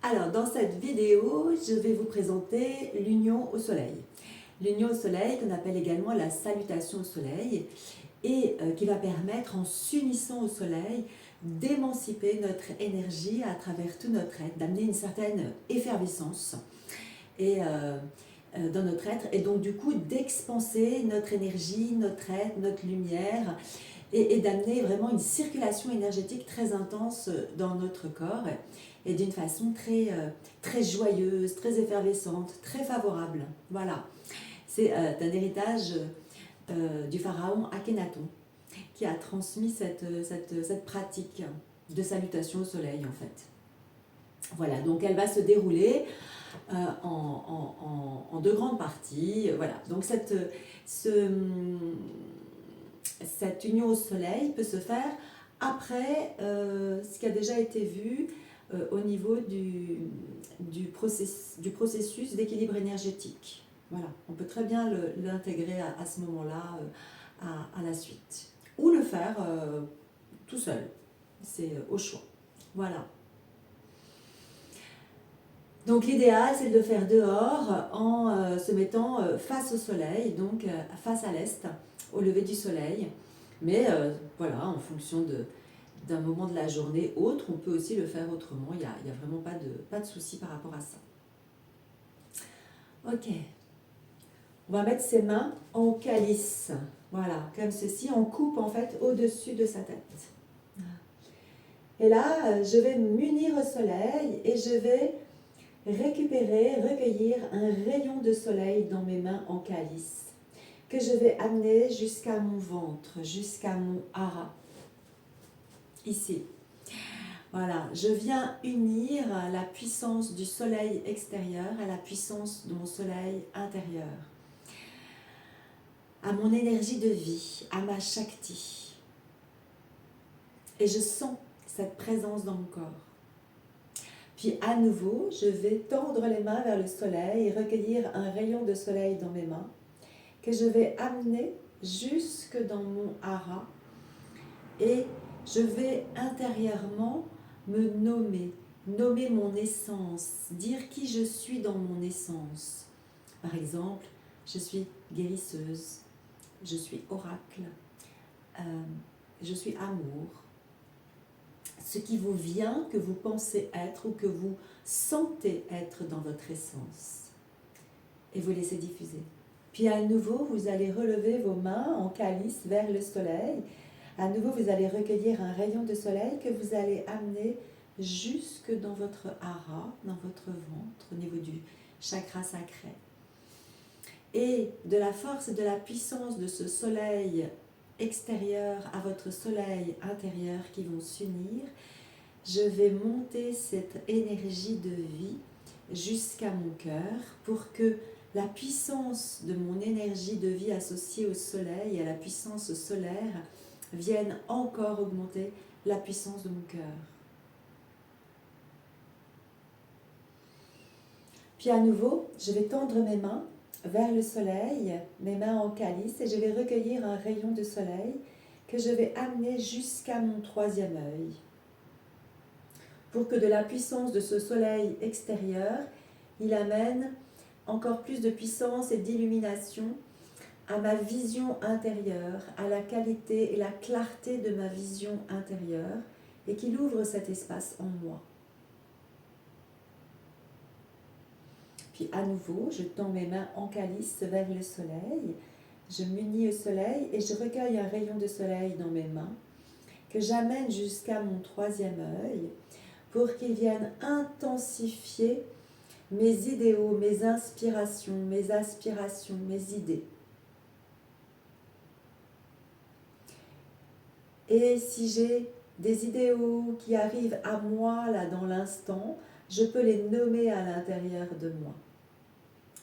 Alors, dans cette vidéo, je vais vous présenter l'union au soleil. L'union au soleil, qu'on appelle également la salutation au soleil, et qui va permettre, en s'unissant au soleil, d'émanciper notre énergie à travers tout notre être, d'amener une certaine effervescence dans notre être, et donc du coup d'expanser notre énergie, notre être, notre lumière, et d'amener vraiment une circulation énergétique très intense dans notre corps, et d'une façon très joyeuse, très effervescente, très favorable. Voilà, c'est un héritage du pharaon Akhenaton qui a transmis cette pratique de salutation au soleil en fait. Voilà, donc elle va se dérouler en deux grandes parties. Voilà, donc cette union au soleil peut se faire après ce qui a déjà été vu au niveau du processus d'équilibre énergétique. Voilà, on peut très bien l'intégrer à ce moment-là à la suite. Ou le faire tout seul, c'est au choix. Voilà. Donc l'idéal, c'est de le faire dehors en se mettant face au soleil, donc face à l'est, au lever du soleil. Mais voilà, en fonction d'un moment de la journée autre, on peut aussi le faire autrement. Il n'y a vraiment pas de souci par rapport à ça. Ok. On va mettre ses mains en calice. Voilà, comme ceci. On coupe en fait au-dessus de sa tête. Et là, je vais m'unir au soleil et je vais recueillir un rayon de soleil dans mes mains en calice que je vais amener jusqu'à mon ventre, jusqu'à mon hara. Ici. Voilà, je viens unir la puissance du soleil extérieur à la puissance de mon soleil intérieur, à mon énergie de vie, à ma Shakti. Et je sens cette présence dans mon corps. Puis à nouveau, je vais tendre les mains vers le soleil et recueillir un rayon de soleil dans mes mains que je vais amener jusque dans mon hara et je vais intérieurement me nommer mon essence, dire qui je suis dans mon essence. Par exemple, je suis guérisseuse, je suis oracle, je suis amour. Ce qui vous vient, que vous pensez être ou que vous sentez être dans votre essence. Et vous laissez diffuser. Puis à nouveau, vous allez relever vos mains en calice vers le soleil. À nouveau, vous allez recueillir un rayon de soleil que vous allez amener jusque dans votre hara, dans votre ventre, au niveau du chakra sacré. Et de la force et de la puissance de ce soleil extérieur à votre soleil intérieur qui vont s'unir, je vais monter cette énergie de vie jusqu'à mon cœur pour que la puissance de mon énergie de vie associée au soleil et à la puissance solaire vienne encore augmenter la puissance de mon cœur. Puis à nouveau, je vais tendre mes mains vers le soleil, mes mains en calice, et je vais recueillir un rayon de soleil que je vais amener jusqu'à mon troisième œil. Pour que de la puissance de ce soleil extérieur, il amène encore plus de puissance et d'illumination à ma vision intérieure, à la qualité et la clarté de ma vision intérieure, et qu'il ouvre cet espace en moi. Puis à nouveau, je tends mes mains en calice vers le soleil, je m'unis au soleil et je recueille un rayon de soleil dans mes mains que j'amène jusqu'à mon troisième œil pour qu'il vienne intensifier mes idéaux, mes inspirations, mes aspirations, mes idées. Et si j'ai des idéaux qui arrivent à moi là dans l'instant, je peux les nommer à l'intérieur de moi.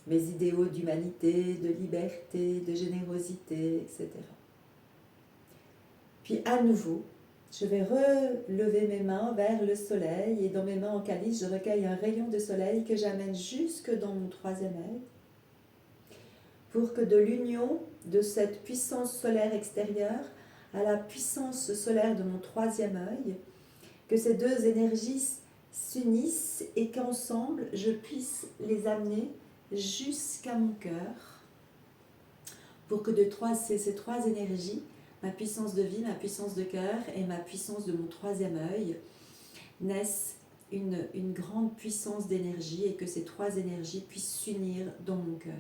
Mes idéaux d'humanité, de liberté, de générosité, etc. Puis à nouveau, je vais relever mes mains vers le soleil et dans mes mains en calice, je recueille un rayon de soleil que j'amène jusque dans mon troisième œil pour que de l'union de cette puissance solaire extérieure à la puissance solaire de mon troisième œil, que ces deux énergies s'unissent et qu'ensemble, je puisse les amener jusqu'à mon cœur pour que ces trois énergies, ma puissance de vie, ma puissance de cœur et ma puissance de mon troisième œil, naissent une grande puissance d'énergie et que ces trois énergies puissent s'unir dans mon cœur.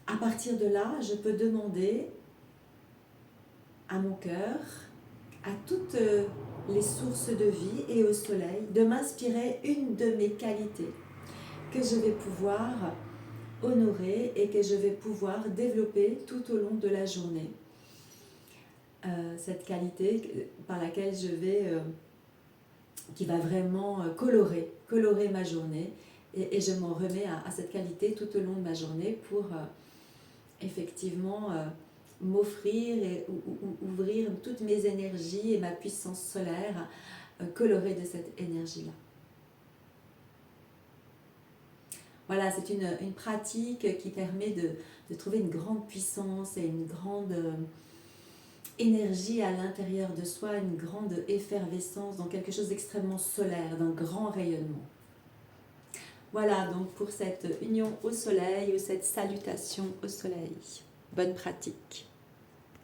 À partir de là, je peux demander à mon cœur, à toutes les sources de vie et au soleil, de m'inspirer une de mes qualités que je vais pouvoir honorer et que je vais pouvoir développer tout au long de la journée. Cette qualité par laquelle qui va vraiment colorer ma journée et je m'en remets à cette qualité tout au long de ma journée pour effectivement m'offrir et ouvrir toutes mes énergies et ma puissance solaire colorée de cette énergie-là. Voilà, c'est une pratique qui permet de trouver une grande puissance et une grande énergie à l'intérieur de soi, une grande effervescence dans quelque chose d'extrêmement solaire, d'un grand rayonnement. Voilà donc pour cette union au soleil ou cette salutation au soleil. Bonne pratique.